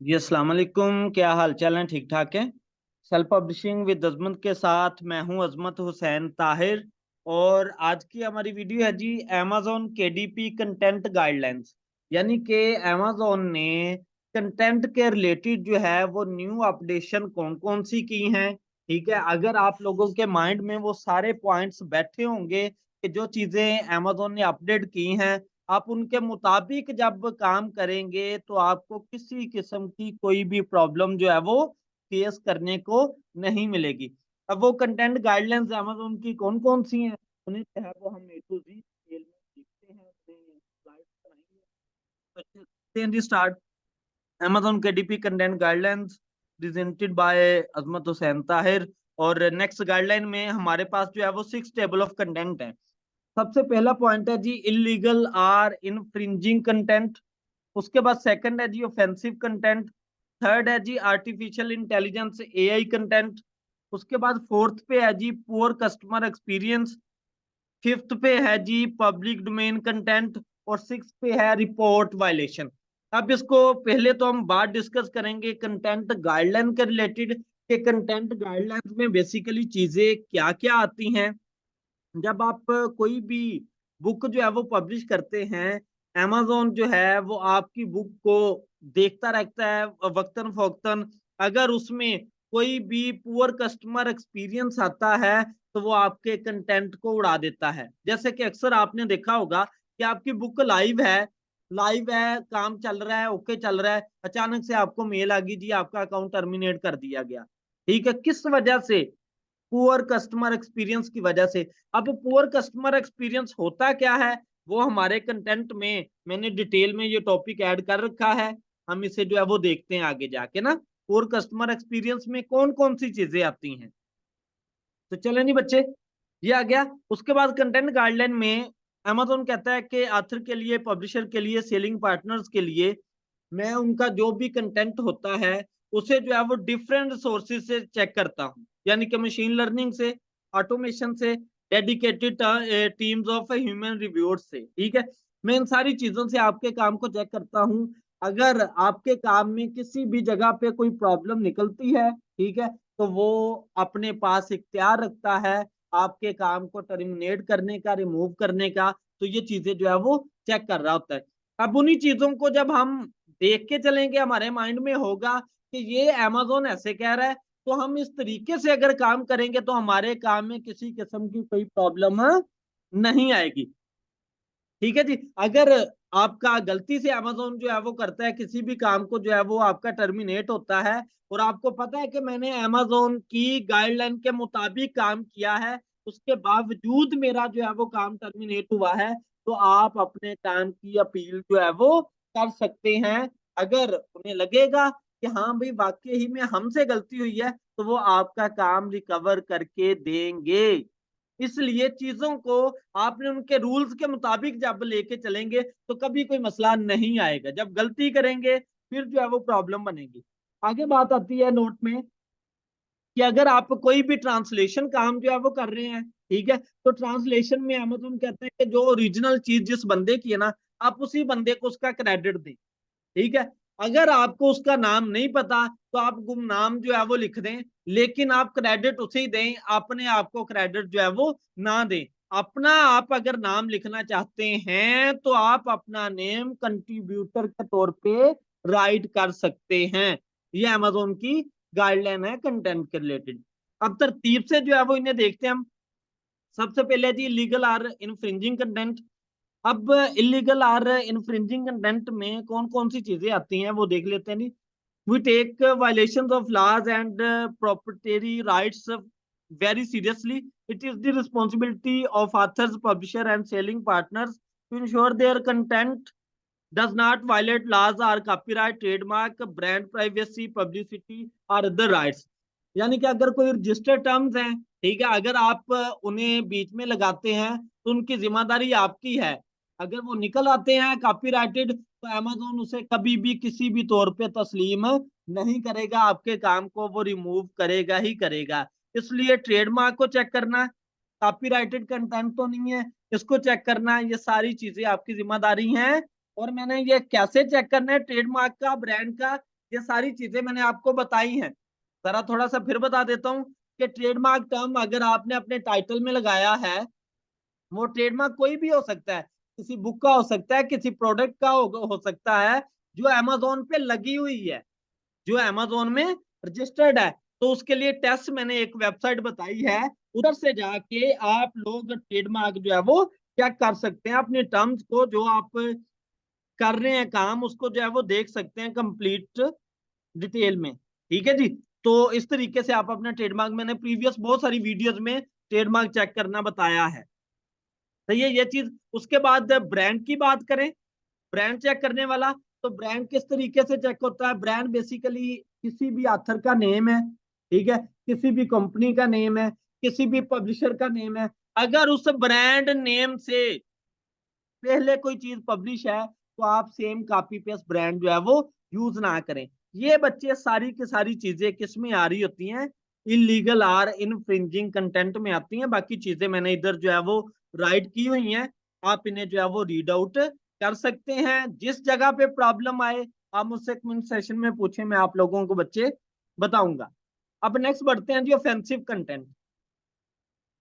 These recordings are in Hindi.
जी अस्सलाम वालेकुम। क्या हाल चाल है? ठीक ठाक है। सेल्फ पब्लिशिंग विद अजमत के साथ मैं हूं अजमत हुसैन ताहिर। और आज की हमारी वीडियो है जी amazon केडीपी कंटेंट गाइडलाइंस। यानी कि amazon ने कंटेंट के रिलेटेड जो है वो न्यू अपडेशन कौन कौन सी की हैं। ठीक है, अगर आप लोगों के माइंड में वो सारे पॉइंट्स बैठे होंगे कि जो चीजें amazon ने अपडेट की हैं, आप उनके मुताबिक जब काम करेंगे तो आपको किसी किस्म की कोई भी प्रॉब्लम जो है वो फेस करने को नहीं मिलेगी। अब वो कंटेंट गाइडलाइंस अमेज़न की कौन कौन सी हैं, उन्हें जो है वो हम ए टू जी डिटेल में देखते हैं, अपने स्लाइड्स बनाएंगे। तो चलते हैं जी start. Amazon KDP content guidelines presented by Azmat Hussain Tahir. और नेक्स्ट गाइडलाइन में हमारे पास जो है वो 6 टेबल ऑफ कंटेंट है। सबसे पहला पॉइंट है जी इलीगल आर इनफ्रिंजिंग कंटेंट। उसके बाद सेकंड है जी ऑफेंसिव कंटेंट। थर्ड है जी आर्टिफिशियल इंटेलिजेंस एआई कंटेंट। उसके बाद फोर्थ पे है जी पुअर कस्टमर एक्सपीरियंस। फिफ्थ पे है जी पब्लिक डोमेन कंटेंट। और सिक्स पे है रिपोर्ट वायलेशन। अब इसको पहले तो हम बात डिस्कस करेंगे कंटेंट गाइडलाइन के रिलेटेड कि कंटेंट गाइडलाइंस में बेसिकली चीजें क्या क्या आती हैं। जब आप कोई भी बुक जो है वो पब्लिश करते हैं, amazon जो है वो आपकी बुक को देखता रहता है वक्तन फवक्तन। अगर उसमें कोई भी पुअर कस्टमर एक्सपीरियंस आता है तो वो आपके कंटेंट को उड़ा देता है। जैसे कि अक्सर आपने देखा होगा कि आपकी बुक लाइव है, काम चल रहा है, ओके चल रहा है, अचानक से आपको मेल आ गई जी आपका अकाउंट टर्मिनेट कर दिया गया। ठीक है, किस वजह से? पुअर कस्टमर एक्सपीरियंस की वजह से। अब पुअर कस्टमर एक्सपीरियंस होता क्या है, वो हमारे कंटेंट में मैंने डिटेल में ये टॉपिक ऐड कर रखा है। हम इसे जो है वो देखते हैं आगे जाके ना। पुअर कस्टमर एक्सपीरियंस में कौन कौन सी चीजें आती हैं, तो चले नहीं बच्चे, ये आ गया। उसके बाद कंटेंट गाइडलाइन में अमेज़न कहता है कि ऑथर के लिए, पब्लिशर के लिए, सेलिंग पार्टनर्स के लिए मैं उनका जो भी कंटेंट होता है उसे जो है वो डिफरेंट सोर्सेज से चेक करता हूँ। यानी कि मशीन लर्निंग से, ऑटोमेशन से, dedicated teams of human reviewers से। ठीक है, मैं इन सारी चीजों से आपके काम को चेक करता हूँ। अगर आपके काम में किसी भी जगह पे कोई प्रॉब्लम निकलती है, ठीक है, तो वो अपने पास इख्तियार रखता है आपके काम को टर्मिनेट करने का, रिमूव करने का। तो ये चीजें जो है वो चेक कर रहा होता है। अब उन्हीं चीजों को जब हम देख के चलेंगे, हमारे माइंड में होगा कि ये अमेज़न ऐसे कह रहा है, तो हम इस तरीके से अगर काम करेंगे तो हमारे काम में किसी किस्म की कोई प्रॉब्लम नहीं आएगी। ठीक है जी। अगर आपका गलती से अमेज़न जो है वो करता है किसी भी काम को, जो है वो आपका टर्मिनेट होता है, और आपको पता है कि मैंने अमेज़न की गाइडलाइन के मुताबिक काम किया है, उसके बावजूद मेरा जो है वो काम टर्मिनेट हुआ है, तो आप अपने काम की अपील जो है वो कर सकते हैं। अगर उन्हें लगेगा कि हाँ भाई वाकई ही में हमसे गलती हुई है, तो वो आपका काम रिकवर करके देंगे। इसलिए चीजों को आपने उनके रूल्स के मुताबिक जब लेके चलेंगे तो कभी कोई मसला नहीं आएगा। जब गलती करेंगे फिर जो है वो प्रॉब्लम बनेगी। आगे बात आती है नोट में कि अगर आप कोई भी ट्रांसलेशन काम जो है वो कर रहे हैं, ठीक है, तो ट्रांसलेशन में अमेज़न कहते हैं कि जो ओरिजिनल चीज जिस बंदे की है ना, आप उसी बंदे को उसका क्रेडिट दें। ठीक है, अगर आपको उसका नाम नहीं पता तो आप गुमनाम जो है वो लिख दें, लेकिन आप क्रेडिट उसे ही दें, अपने आप को क्रेडिट जो है वो ना दें। अपना आप अगर नाम लिखना चाहते हैं तो आप अपना नेम कंट्रीब्यूटर के तौर पे राइट कर सकते हैं। ये अमेज़न की गाइडलाइन है कंटेंट के रिलेटेड। अब तरतीब से जो है वो इन्हें देखते हैं हम। सबसे पहले जी लीगल आर इनफ्रिंजिंग कंटेंट। अब इलीगल आर इन्फ्रिंजिंग कंटेंट में कौन कौन सी चीजें आती हैं वो देख लेते हैं जी। We take violations of laws and proprietary rights very seriously. It is the responsibility of authors, publisher and selling partners to ensure their content does not violate laws or copyright, trademark, brand privacy, publicity or other rights. यानी कि अगर कोई रजिस्टर्ड टर्म्स हैं, ठीक है, अगर आप उन्हें बीच में लगाते हैं तो उनकी जिम्मेदारी आपकी है। अगर वो निकल आते हैं कॉपीराइटेड तो अमेज़न उसे कभी भी किसी भी तौर पे तस्लीम नहीं करेगा, आपके काम को वो रिमूव करेगा ही करेगा। इसलिए ट्रेडमार्क को चेक करना, कॉपीराइटेड कंटेंट तो नहीं है, इसको चेक करना, ये सारी चीजें आपकी जिम्मेदारी हैं। और मैंने ये कैसे चेक करना है ट्रेडमार्क का, ब्रांड का, ये सारी चीजें मैंने आपको बताई हैं। जरा थोड़ा सा फिर बता देता हूँ कि ट्रेडमार्क टर्म अगर आपने अपने टाइटल में लगाया है, वो ट्रेडमार्क कोई भी हो सकता है, किसी बुक का हो सकता है, किसी प्रोडक्ट का हो सकता है जो अमेज़न पे लगी हुई है, जो अमेज़न में रजिस्टर्ड है। तो उसके लिए टेस्ट मैंने एक वेबसाइट बताई है, उधर से जाके आप लोग ट्रेडमार्क जो है वो चेक कर सकते हैं। अपने टर्म्स को जो आप कर रहे हैं काम, उसको जो है वो देख सकते हैं कंप्लीट डिटेल में। ठीक है जी। तो इस तरीके से आप अपना ट्रेडमार्क, मैंने प्रीवियस बहुत सारी वीडियोस में ट्रेडमार्क चेक करना बताया है। सही है ये चीज। उसके बाद ब्रांड की बात करें, ब्रांड चेक करने वाला, तो ब्रांड किस तरीके से चेक होता है? ब्रांड बेसिकली किसी भी ऑथर का नेम है, ठीक है, किसी भी कंपनी का नेम है, किसी भी पब्लिशर का नेम है। अगर उस ब्रांड नेम से पहले कोई चीज पब्लिश है तो आप सेम कॉपी पेस्ट ब्रांड जो है वो यूज ना करें। ये बच्चे सारी की सारी चीजें किस में आ रही होती हैं? इलीगल आर इनफ्रिंजिंग कंटेंट में आती हैं। बाकी चीजें मैंने इधर जो है वो राइट की हुई हैं, आप इन्हें जो है वो रीड आउट कर सकते हैं। जिस जगह पे प्रॉब्लम आए आप मुझसे कमेंट सेशन में पूछें, मैं आप लोगों को बच्चे बताऊंगा। अब नेक्स्ट बढ़ते हैं जी, ऑफेंसिव कंटेंट।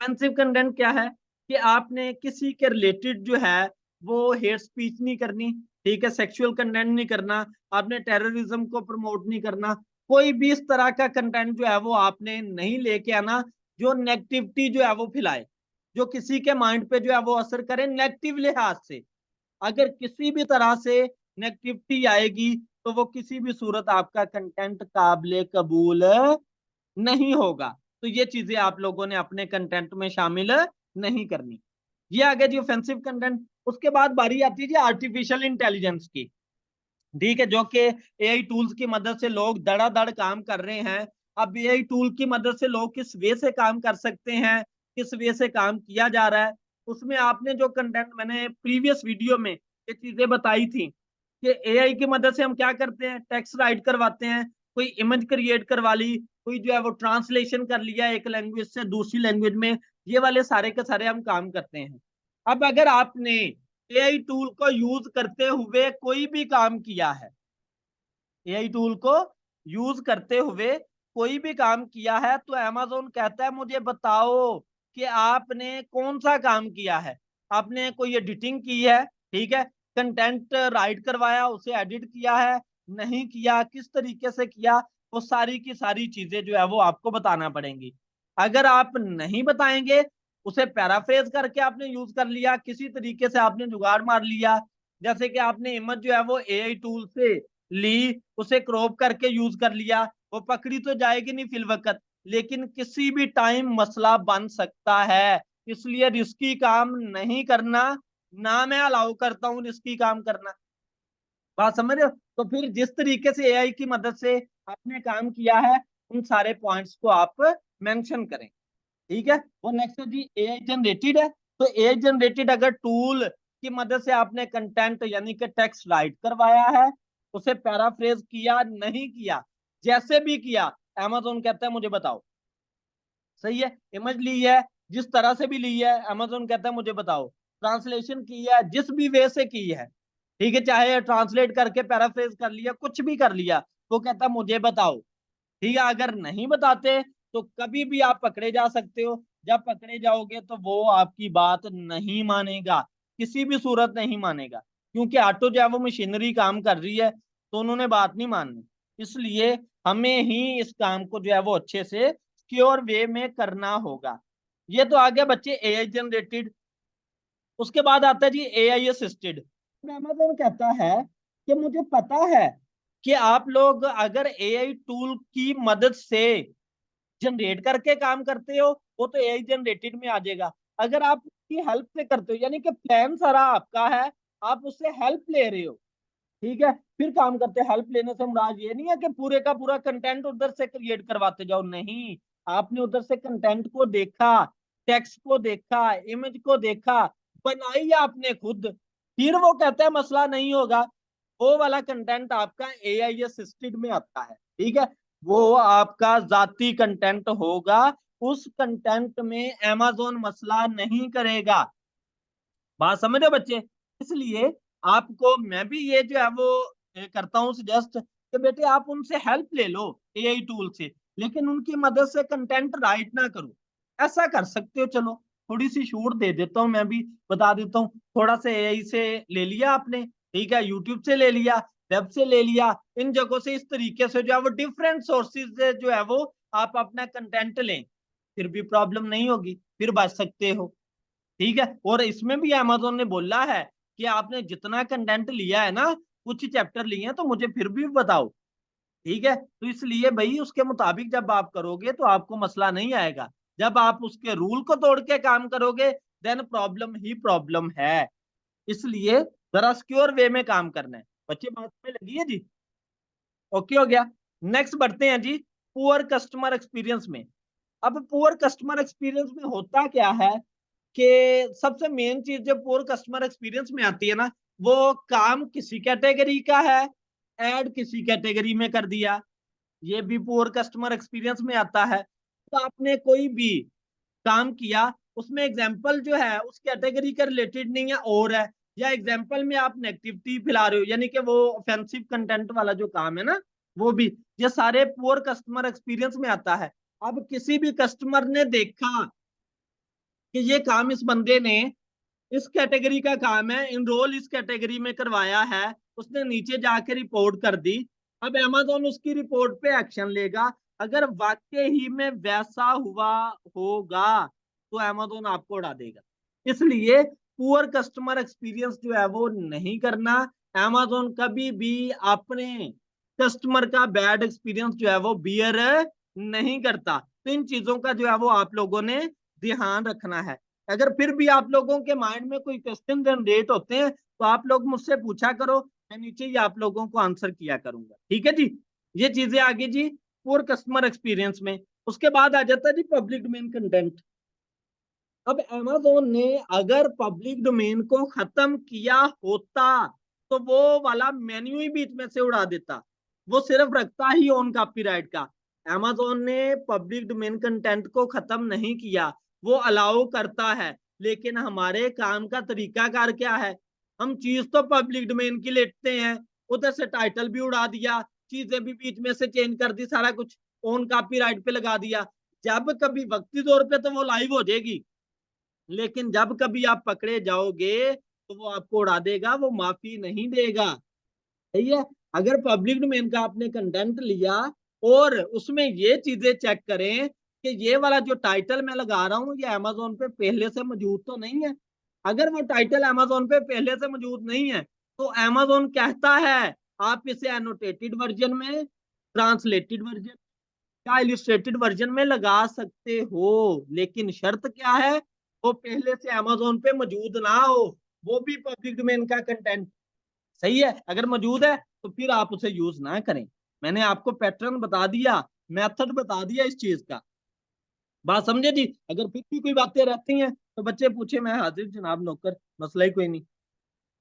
ऑफेंसिव कंटेंट क्या है? कि आपने किसी के रिलेटेड जो है वो हेट स्पीच नहीं करनी, ठीक है, सेक्सुअल कंटेंट नहीं करना, आपने टेररिज्म को प्रमोट नहीं करना, कोई भी इस तरह का कंटेंट जो है वो आपने नहीं लेके आना जो नेगेटिविटी जो है वो फैलाए, जो किसी के माइंड पे जो है वो असर करे नेगेटिव लिहाज से। अगर किसी भी तरह से नेगेटिविटी आएगी तो वो किसी भी सूरत आपका कंटेंट काबिल कबूल नहीं होगा। तो ये चीजें आप लोगों ने अपने कंटेंट में शामिल नहीं करनी। ये आ गया जी ऑफेंसिव कंटेंट। उसके बाद बारी आती है जी आर्टिफिशियल इंटेलिजेंस की, ठीक है, जो कि एआई टूल्स की मदद से लोग धड़ाधड़ काम कर रहे हैं। अब एआई टूल की मदद से लोग किस वे से काम कर सकते हैं, किस वे से काम किया जा रहा है, उसमें आपने जो कंटेंट मैंने प्रीवियस वीडियो में ये चीजें बताई थी कि एआई की मदद से हम क्या करते हैं, टेक्स्ट राइट करवाते हैं, कोई इमेज क्रिएट करवा ली, कोई जो है वो ट्रांसलेशन कर लिया एक लैंग्वेज से दूसरी लैंग्वेज में, ये वाले सारे के सारे हम काम करते हैं। अब अगर आपने एआई टूल को यूज करते हुए कोई भी काम किया है, एआई टूल को यूज करते हुए कोई भी काम किया है, तो अमेज़न कहता है मुझे बताओ कि आपने कौन सा काम किया है। आपने कोई एडिटिंग की है, ठीक है, कंटेंट राइट करवाया, उसे एडिट किया है, नहीं किया, किस तरीके से किया, वो सारी की सारी चीजें जो है वो आपको बताना पड़ेंगी। अगर आप नहीं बताएंगे, उसे पैराफ्रेज करके आपने यूज कर लिया, किसी तरीके से आपने जुगाड़ मार लिया, जैसे कि आपने इमेज जो है वो एआई टूल से ली, उसे क्रॉप करके यूज कर लिया, वो पकड़ी तो जाएगी नहीं फिल वक्त, लेकिन किसी भी टाइम मसला बन सकता है। इसलिए रिस्की काम नहीं करना, ना मैं अलाउ करता हूं रिस्की काम करना। बात समझ रहे हो? तो फिर जिस तरीके से एआई की मदद से आपने काम किया है, उन सारे पॉइंट्स को आप मेंशन करें। ठीक है। वो नेक्स्ट है जी एआई जनरेटेड है। तो एआई जनरेटेड अगर टूल की मदद से आपने कंटेंट यानी कि टेक्स्ट राइट करवाया है, उसे पैराफ्रेज किया, नहीं किया, जैसे भी किया, अमेज़न कहता है मुझे बताओ। सही है। इमेज ली है, जिस तरह से भी ली है, अमेज़न कहता है मुझे बताओ। ट्रांसलेशन की है, जिस भी वे से की है, ठीक है, चाहे ट्रांसलेट करके पैराफ्रेज कर लिया, कुछ भी कर लिया, वो कहता है मुझे बताओ। ठीक है। अगर नहीं बताते तो कभी भी आप पकड़े जा सकते हो। जब पकड़े जाओगे तो वो आपकी बात नहीं मानेगा, किसी भी सूरत नहीं मानेगा, क्योंकि ऑटो जो है वो मशीनरी काम कर रही है, तो उन्होंने बात नहीं माननी। इसलिए हमें ही इस काम को जो है वो अच्छे से सिक्योर वे में करना होगा। ये तो आ गया बच्चे एआई जनरेटेड। उसके बाद आता है जी एआई असिस्टेड। अमेज़न कहता है कि मुझे पता है कि आप लोग अगर एआई टूल की मदद से जनरेट करके काम करते हो, वो तो एआई जनरेटेड में आ जाएगा। अगर आप उसकी हेल्प से करते हो, यानी कि प्लान सारा आपका है, आप उससे हेल्प ले रहे हो, ठीक है, फिर काम करते हैं। हेल्प लेने से मुराद ये नहीं है कि पूरे का पूरा कंटेंट उधर से क्रिएट करवाते जाओ, नहीं। आपने उधर से कंटेंट को देखा, टेक्स्ट को देखा, इमेज को देखा, बनाई आपने खुद, फिर वो कहता है मसला नहीं होगा, वो वाला कंटेंट आपका एआई असिस्टेड में आता है, ठीक है। वो आपका जाती कंटेंट होगा, उस कंटेंट में अमेज़न मसला नहीं करेगा। बात समझ रहे हो बच्चे? इसलिए आपको मैं भी ये जो है वो करता हूँ सजेस्ट कि बेटे आप उनसे हेल्प ले लो एआई टूल से, लेकिन उनकी मदद से कंटेंट राइट ना करो। ऐसा कर सकते हो, चलो थोड़ी सी छूट दे देता हूँ, मैं भी बता देता हूँ। थोड़ा सा एआई से ले लिया आपने, ठीक है, यूट्यूब से ले लिया, वेब से ले लिया, इन जगहों से इस तरीके से जो है वो डिफरेंट सोर्सेज से जो है वो आप अपना कंटेंट लें, फिर भी प्रॉब्लम नहीं होगी, फिर बच सकते हो। ठीक है, और इसमें भी अमेज़न ने बोला है कि आपने जितना कंटेंट लिया है ना, कुछ चैप्टर लिए हैं, तो मुझे फिर भी बताओ। ठीक है, तो इसलिए भाई उसके मुताबिक जब आप करोगे तो आपको मसला नहीं आएगा। जब आप उसके रूल को तोड़ के काम करोगे, देन प्रॉब्लम ही प्रॉब्लम है। इसलिए जरा सिक्योर वे में काम करना है। बच्चे बात में लगी है जी? ओके हो गया। नेक्स्ट बढ़ते हैं जी पुअर कस्टमर एक्सपीरियंस में। अब पुअर कस्टमर एक्सपीरियंस में होता क्या है कि सबसे मेन चीज जो पुअर कस्टमर एक्सपीरियंस में आती है ना, वो काम किसी कैटेगरी का है, ऐड किसी कैटेगरी में कर दिया, ये भी पुअर कस्टमर एक्सपीरियंस में आता है। तो आपने कोई भी काम किया, उसमें एग्जाम्पल जो है उस कैटेगरी का रिलेटेड नहीं है और है, या एग्जाम्पल में आप नेगेटिविटी फैला रहे हो, यानी कि वो ऑफेंसिव कंटेंट वाला जो काम है ना, वो भी, ये सारे पुअर कस्टमर एक्सपीरियंस में आता है। अब किसी भी कस्टमर ने देखा कि ये काम इस बंदे ने इस कैटेगरी का काम है, इनरोल इस कैटेगरी में करवाया है, उसने नीचे जाके रिपोर्ट कर दी। अब अमेज़न उसकी रिपोर्ट पे एक्शन लेगा। अगर वाकई ही में वैसा हुआ होगा तो अमेज़न आपको उड़ा देगा। इसलिए पुअर कस्टमर एक्सपीरियंस जो है वो नहीं करना। अमेज़न कभी भी अपने कस्टमर का बैड एक्सपीरियंस जो है वो बियर नहीं करता। तो इन चीजों का जो है वो आप लोगों ने ध्यान रखना है। अगर फिर भी आप लोगों के माइंड में कोई क्वेश्चन जनरेट होते हैं तो आप लोग मुझसे पूछा करो, मैं नीचे ही आप लोगों को आंसर किया करूंगा। ठीक है जी, ये चीजें आगे जी पुअर कस्टमर एक्सपीरियंस में। उसके बाद आ जाता है जी पब्लिक डोमेन कंटेंट। अब अमेज़न ने अगर पब्लिक डोमेन को खत्म किया होता तो वो वाला मेन्यू ही बीच में से उड़ा देता, वो सिर्फ रखता ही ऑन कॉपीराइट का। अमेज़न ने पब्लिक डोमेन कंटेंट को खत्म नहीं किया, वो अलाउ करता है, लेकिन हमारे काम का तरीकाकार क्या है, हम चीज तो पब्लिक डोमेन की लेते हैं, उधर से टाइटल भी उड़ा दिया, चीजें भी बीच में से चेंज कर दी, सारा कुछ ऑन कॉपीराइट पे लगा दिया। जब कभी वक्ती तौर पे तो वो लाइव हो जाएगी, लेकिन जब कभी आप पकड़े जाओगे तो वो आपको उड़ा देगा, वो माफी नहीं देगा। सही है, अगर पब्लिक डोमेन का आपने कंटेंट लिया और उसमें ये चीजें चेक करें कि ये वाला जो टाइटल मैं लगा रहा हूँ ये अमेज़न पे पहले से मौजूद तो नहीं है। अगर वो टाइटल अमेज़न पे पहले से मौजूद नहीं है तो अमेज़न कहता है आप इसे एनोटेटेड वर्जन में, ट्रांसलेटेड वर्जन या इलिस्ट्रेटेड वर्जन में लगा सकते हो, लेकिन शर्त क्या है, वो पहले से अमेज़न पे मौजूद ना हो, वो भी पब्लिक डोमेन का कंटेंट। सही है, अगर मौजूद है तो फिर आप उसे यूज ना करें। मैंने आपको पैटर्न बता दिया, मेथड बता दिया इस चीज का। बात समझे जी? अगर फिर भी कोई बातें रहती हैं तो बच्चे पूछे, मैं हाजिर जनाब नौकर, मसला ही कोई नहीं।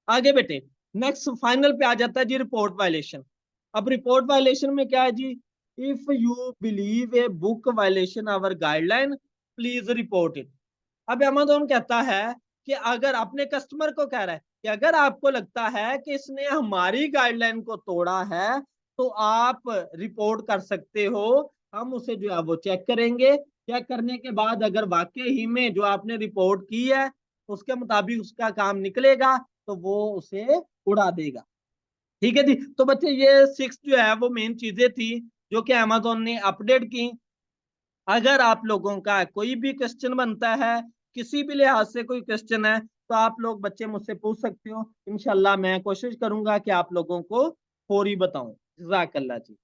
आगे बेटे, नेक्स्ट फाइनल पे आ जाता है जी रिपोर्ट वायलेशन। अब रिपोर्ट वायलेशन में क्या है जी, if you believe a book violation our guideline please report it. अब अमेज़न कहता है कि अगर अपने कस्टमर को कह रहा है कि अगर आपको लगता है कि इसने हमारी गाइडलाइन को तोड़ा है तो आप रिपोर्ट कर सकते हो, हम उसे जो है वो चेक करेंगे। चेक करने के बाद अगर वाकई ही में जो आपने रिपोर्ट की है उसके मुताबिक उसका काम निकलेगा तो वो उसे उड़ा देगा। ठीक है जी, तो बच्चे ये 6 जो है वो मेन चीजें थी जो कि अमेज़न ने अपडेट की। अगर आप लोगों का कोई भी क्वेश्चन बनता है, किसी भी लिहाज से कोई क्वेश्चन है, तो आप लोग बच्चे मुझसे पूछ सकते हो। इंशाल्लाह मैं कोशिश करूंगा कि आप लोगों को फौरी बताऊं। जज़ाकल्लाह जी।